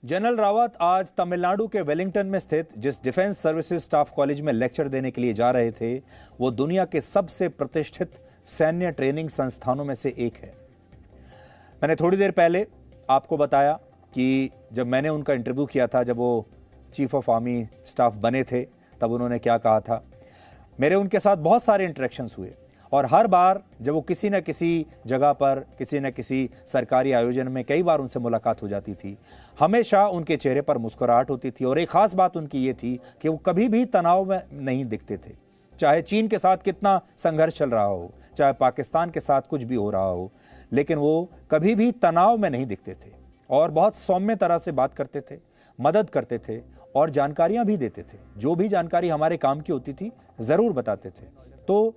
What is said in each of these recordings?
General Rawat आज तमिलनाडु के Wellington में स्थित जिस डिफेंस सर्विसेज स्टाफ कॉलेज में लेक्चर देने के लिए जा रहे थे, वो दुनिया के सबसे प्रतिष्ठित सैन्य ट्रेनिंग संस्थानों में से एक है। मैंने थोड़ी देर पहले आपको बताया कि जब मैंने उनका इंटरव्यू किया था, जब वो चीफ ऑफ आर्मी स्टाफ बने थे, तब उन्होंने क्या कहा था। मेरे उनके साथ बहुत सारे इंटरेक्शंस हुए और हर बार जब वो किसी न किसी जगह पर, किसी न किसी सरकारी आयोजन में कई बार उनसे मुलाकात हो जाती थी, हमेशा उनके चेहरे पर मुस्कुराहट होती थी। और एक खास बात उनकी ये थी कि वो कभी भी तनाव में नहीं दिखते थे। चाहे चीन के साथ कितना संघर्ष चल रहा हो, चाहे पाकिस्तान के साथ कुछ भी हो रहा हो, लेकिन वो कभी भी तनाव में नहीं दिखते थे और बहुत सौम्य तरह से बात करते थे, मदद करते थे और जानकारियां भी देते थे। जो भी जानकारी हमारे काम की होती थी जरूर बताते थे। तो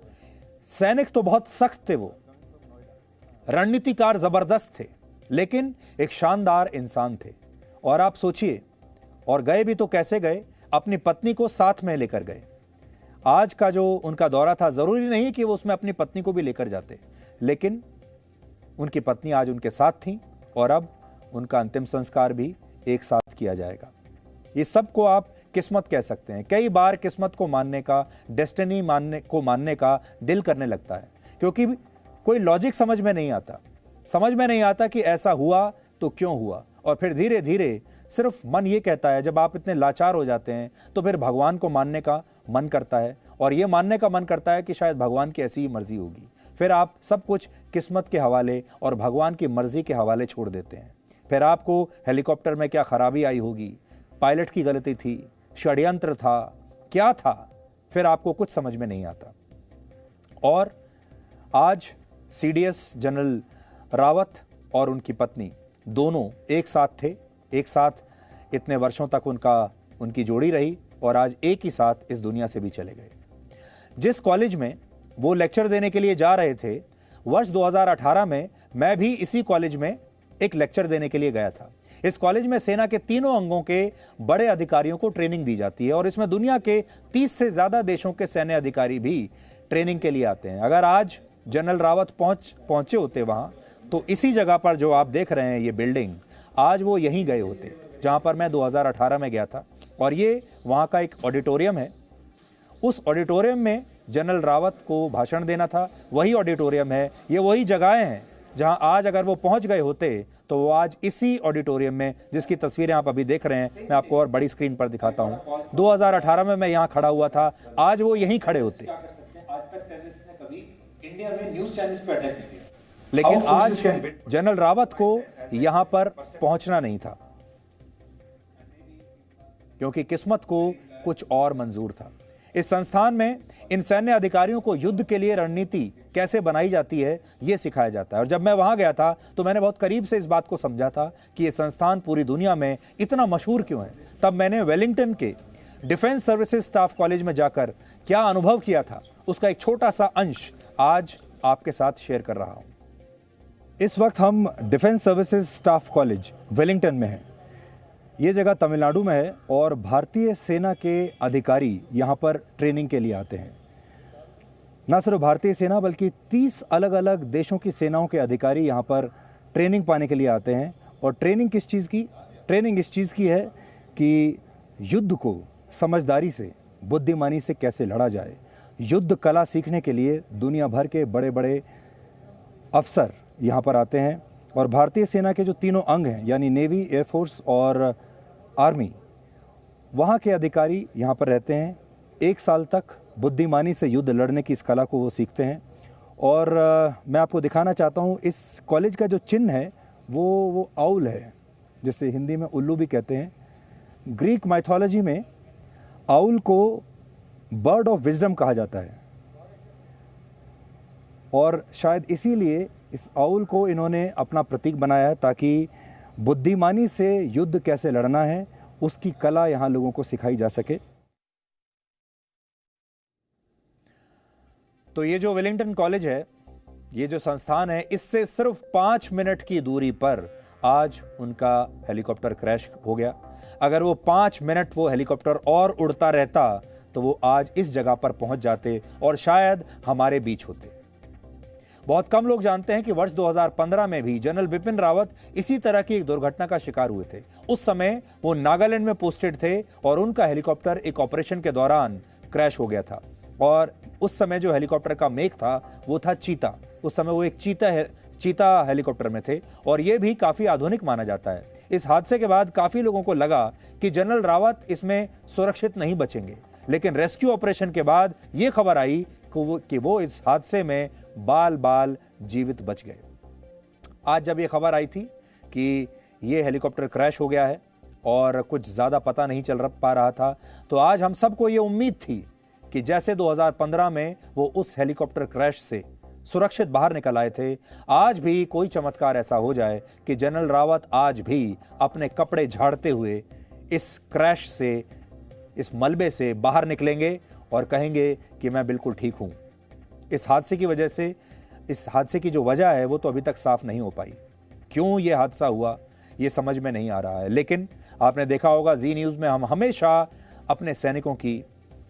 सैनिक तो बहुत सख्त थे, वो रणनीतिकार जबरदस्त थे, लेकिन एक शानदार इंसान थे। और आप सोचिए, और गए भी तो कैसे गए, अपनी पत्नी को साथ में लेकर गए। आज का जो उनका दौरा था, जरूरी नहीं कि वो उसमें अपनी पत्नी को भी लेकर जाते, लेकिन उनकी पत्नी आज उनके साथ थी और अब उनका अंतिम संस्कार भी एक साथ किया जाएगा। ये सब को आप किस्मत कह सकते हैं। कई बार किस्मत को मानने का, डेस्टिनी मानने का दिल करने लगता है, क्योंकि कोई लॉजिक समझ में नहीं आता कि ऐसा हुआ तो क्यों हुआ। और फिर धीरे धीरे सिर्फ मन ये कहता है, जब आप इतने लाचार हो जाते हैं तो फिर भगवान को मानने का मन करता है, और ये मानने का मन करता है कि शायद भगवान की ऐसी ही मर्जी होगी। फिर आप सब कुछ किस्मत के हवाले और भगवान की मर्जी के हवाले छोड़ देते हैं। फिर आपको हेलीकॉप्टर में क्या खराबी आई होगी, पायलट की गलती थी, षड्यंत्र था, क्या था, फिर आपको कुछ समझ में नहीं आता। और आज सीडीएस जनरल रावत और उनकी पत्नी दोनों एक साथ थे, एक साथ इतने वर्षों तक उनकी जोड़ी रही और आज एक ही साथ इस दुनिया से भी चले गए। जिस कॉलेज में वो लेक्चर देने के लिए जा रहे थे, वर्ष 2018 में मैं भी इसी कॉलेज में एक लेक्चर देने के लिए गया था। इस कॉलेज में सेना के तीनों अंगों के बड़े अधिकारियों को ट्रेनिंग दी जाती है और इसमें दुनिया के 30 से ज्यादा देशों के सैन्य अधिकारी भी ट्रेनिंग के लिए आते हैं। अगर आज जनरल रावत पहुंचे होते वहां, तो इसी जगह पर जो आप देख रहे हैं ये बिल्डिंग, आज वो यहीं गए होते जहां पर मैं 2018 में गया था। और ये वहां का एक ऑडिटोरियम है। उस ऑडिटोरियम में जनरल रावत को भाषण देना था, वही ऑडिटोरियम है, ये वही जगहें हैं जहां आज अगर वो पहुंच गए होते तो वो आज इसी ऑडिटोरियम में, जिसकी तस्वीरें आप अभी देख रहे हैं, मैं आपको और बड़ी स्क्रीन पर दिखाता हूं। 2018 में मैं यहां खड़ा हुआ था, आज वो यहीं खड़े होते। लेकिन आज जनरल रावत को यहां पर पहुंचना नहीं था, क्योंकि किस्मत को कुछ और मंजूर था। इस संस्थान में इन सैन्य अधिकारियों को युद्ध के लिए रणनीति कैसे बनाई जाती है, यह सिखाया जाता है। और जब मैं वहां गया था तो मैंने बहुत करीब से इस बात को समझा था कि यह संस्थान पूरी दुनिया में इतना मशहूर क्यों है। तब मैंने वेलिंगटन के डिफेंस सर्विसेज स्टाफ कॉलेज में जाकर क्या अनुभव किया था, उसका एक छोटा सा अंश आज आपके साथ शेयर कर रहा हूं। इस वक्त हम defence services staff college Wellington में हैं। ये जगह तमिलनाडु में है और भारतीय सेना के अधिकारी यहाँ पर ट्रेनिंग के लिए आते हैं। न सिर्फ भारतीय सेना बल्कि 30 अलग अलग देशों की सेनाओं के अधिकारी यहाँ पर ट्रेनिंग पाने के लिए आते हैं। और ट्रेनिंग किस चीज़ की? ट्रेनिंग इस चीज़ की है कि युद्ध को समझदारी से, बुद्धिमानी से कैसे लड़ा जाए। युद्ध कला सीखने के लिए दुनिया भर के बड़े बड़े अफसर यहाँ पर आते हैं। और भारतीय सेना के जो तीनों अंग हैं, यानी नेवी, एयरफोर्स और आर्मी, वहाँ के अधिकारी यहाँ पर रहते हैं। 1 साल तक बुद्धिमानी से युद्ध लड़ने की इस कला को वो सीखते हैं। और मैं आपको दिखाना चाहता हूँ, इस कॉलेज का जो चिन्ह है वो आउल है, जिसे हिंदी में उल्लू भी कहते हैं। ग्रीक माइथोलॉजी में आउल को बर्ड ऑफ विजडम कहा जाता है और शायद इसीलिए इस आउल को इन्होंने अपना प्रतीक बनाया है, ताकि बुद्धिमानी से युद्ध कैसे लड़ना है उसकी कला यहाँ लोगों को सिखाई जा सके। तो ये जो वेलिंगटन कॉलेज है, ये जो संस्थान है, इससे सिर्फ 5 मिनट की दूरी पर आज उनका हेलीकॉप्टर क्रैश हो गया। अगर वो 5 मिनट वो हेलीकॉप्टर और उड़ता रहता तो वो आज इस जगह पर पहुंच जाते और शायद हमारे बीच होते। बहुत कम लोग जानते हैं कि वर्ष 2015 में भी जनरल बिपिन रावत इसी तरह की एक दुर्घटना का शिकार हुए थे। उस समय वो नागालैंड में पोस्टेड थे और उनका हेलीकॉप्टर एक ऑपरेशन के दौरान क्रैश हो गया था। और उस समय जो हेलीकॉप्टर का मेक था वो था चीता। उस समय वो एक चीता हेलीकॉप्टर में थे और ये भी काफी आधुनिक माना जाता है। इस हादसे के बाद काफी लोगों को लगा कि जनरल रावत इसमें सुरक्षित नहीं बचेंगे, लेकिन रेस्क्यू ऑपरेशन के बाद ये खबर आई कि वो इस हादसे में बाल बाल जीवित बच गए। आज जब ये खबर आई थी कि ये हेलीकॉप्टर क्रैश हो गया है और कुछ ज्यादा पता नहीं चल पा रहा था, तो आज हम सबको ये उम्मीद थी कि जैसे 2015 में वो उस हेलीकॉप्टर क्रैश से सुरक्षित बाहर निकल आए थे, आज भी कोई चमत्कार ऐसा हो जाए कि जनरल रावत आज भी अपने कपड़े झाड़ते हुए इस क्रैश से, इस मलबे से बाहर निकलेंगे और कहेंगे कि मैं बिल्कुल ठीक हूं। इस हादसे की वजह से, इस हादसे की जो वजह है वो तो अभी तक साफ नहीं हो पाई। क्यों ये हादसा हुआ ये समझ में नहीं आ रहा है, लेकिन आपने देखा होगा जी न्यूज़ में हम हमेशा अपने सैनिकों की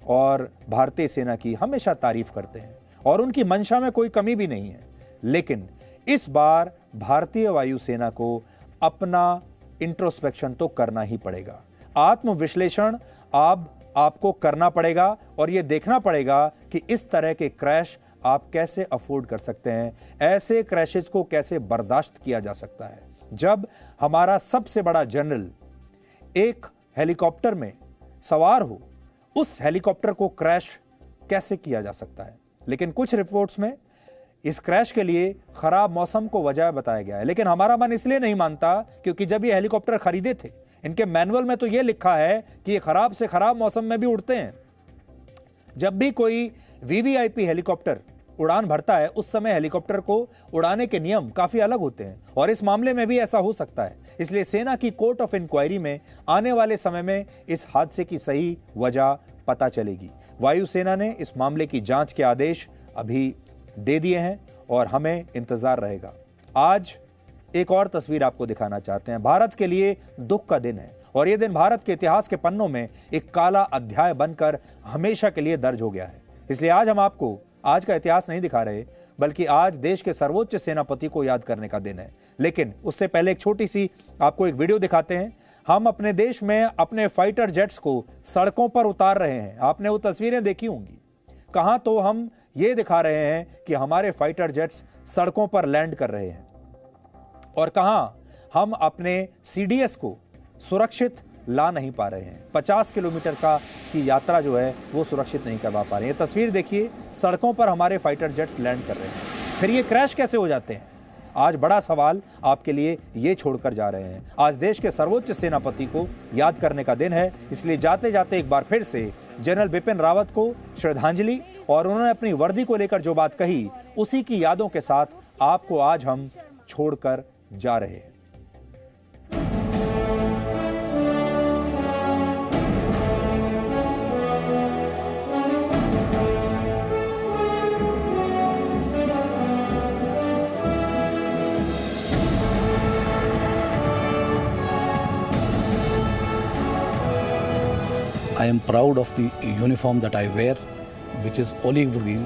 और भारतीय सेना की हमेशा तारीफ करते हैं और उनकी मंशा में कोई कमी भी नहीं है। लेकिन इस बार भारतीय वायुसेना को अपना इंट्रोस्पेक्शन तो करना ही पड़ेगा। आत्मविश्लेषण आपको करना पड़ेगा और यह देखना पड़ेगा कि इस तरह के क्रैश आप कैसे अफोर्ड कर सकते हैं, ऐसे क्रैशेस को कैसे बर्दाश्त किया जा सकता है। जब हमारा सबसे बड़ा जनरल एक हेलीकॉप्टर में सवार हो, उस हेलीकॉप्टर को क्रैश कैसे किया जा सकता है। लेकिन कुछ रिपोर्ट्स में इस क्रैश के लिए खराब मौसम को वजह बताया गया है, लेकिन हमारा मन इसलिए नहीं मानता क्योंकि जब ये हेलीकॉप्टर खरीदे थे, इनके मैनुअल में तो ये लिखा है कि ये खराब से खराब मौसम में भी उड़ते हैं। जब भी कोई वीवीआईपी हेलीकॉप्टर उड़ान भरता है, उस समय हेलीकॉप्टर को उड़ाने के नियम काफी अलग होते हैं और इस मामले में भी ऐसा हो सकता है। इसलिए सेना की कोर्ट ऑफ इंक्वायरी में आने वाले समय में इस हादसे की सही वजह पता चलेगी। वायुसेना ने इस मामले की जांच के आदेश अभी दे दिए हैं और हमें इंतजार रहेगा। आज एक और तस्वीर आपको दिखाना चाहते हैं। भारत के लिए दुख का दिन है और यह दिन भारत के इतिहास के पन्नों में एक काला अध्याय बनकर हमेशा के लिए दर्ज हो गया है। इसलिए आज हम आपको आज का इतिहास नहीं दिखा रहे, बल्कि आज देश के सर्वोच्च सेनापति को याद करने का दिन है। लेकिन उससे पहले एक छोटी सी आपको एक वीडियो दिखाते हैं। हम अपने देश में अपने फाइटर जेट्स को सड़कों पर उतार रहे हैं। आपने वो तस्वीरें देखी होंगी। कहां तो हम ये दिखा रहे हैं कि हमारे फाइटर जेट्स सड़कों पर लैंड कर रहे हैं और कहां हम अपने सीडीएस को सुरक्षित ला नहीं पा रहे हैं। 50 किलोमीटर की यात्रा जो है वो सुरक्षित नहीं करवा पा रहे हैं। ये तस्वीर देखिए, सड़कों पर हमारे फाइटर जेट्स लैंड कर रहे हैं। फिर ये क्रैश कैसे हो जाते हैं? आज बड़ा सवाल आपके लिए ये छोड़कर जा रहे हैं। आज देश के सर्वोच्च सेनापति को याद करने का दिन है, इसलिए जाते जाते एक बार फिर से जनरल बिपिन रावत को श्रद्धांजलि और उन्होंने अपनी वर्दी को लेकर जो बात कही, उसी की यादों के साथ आपको आज हम छोड़कर जा रहे हैं। I am proud of the uniform that I wear, which is olive green.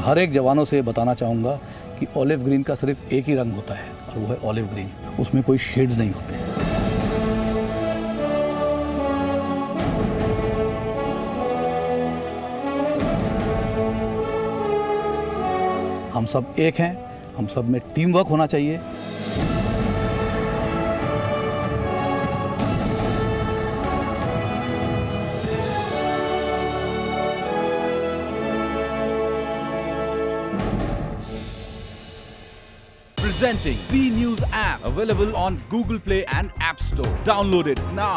हर एक जवानों से बताना चाहूँगा कि ऑलिव ग्रीन का सिर्फ एक ही रंग होता है और वो है ऑलिव ग्रीन। उसमें कोई शेड्स नहीं होते। हम सब एक हैं, हम सब में टीम वर्क होना चाहिए। Presenting B News app, available on Google Play and App Store. Download it now.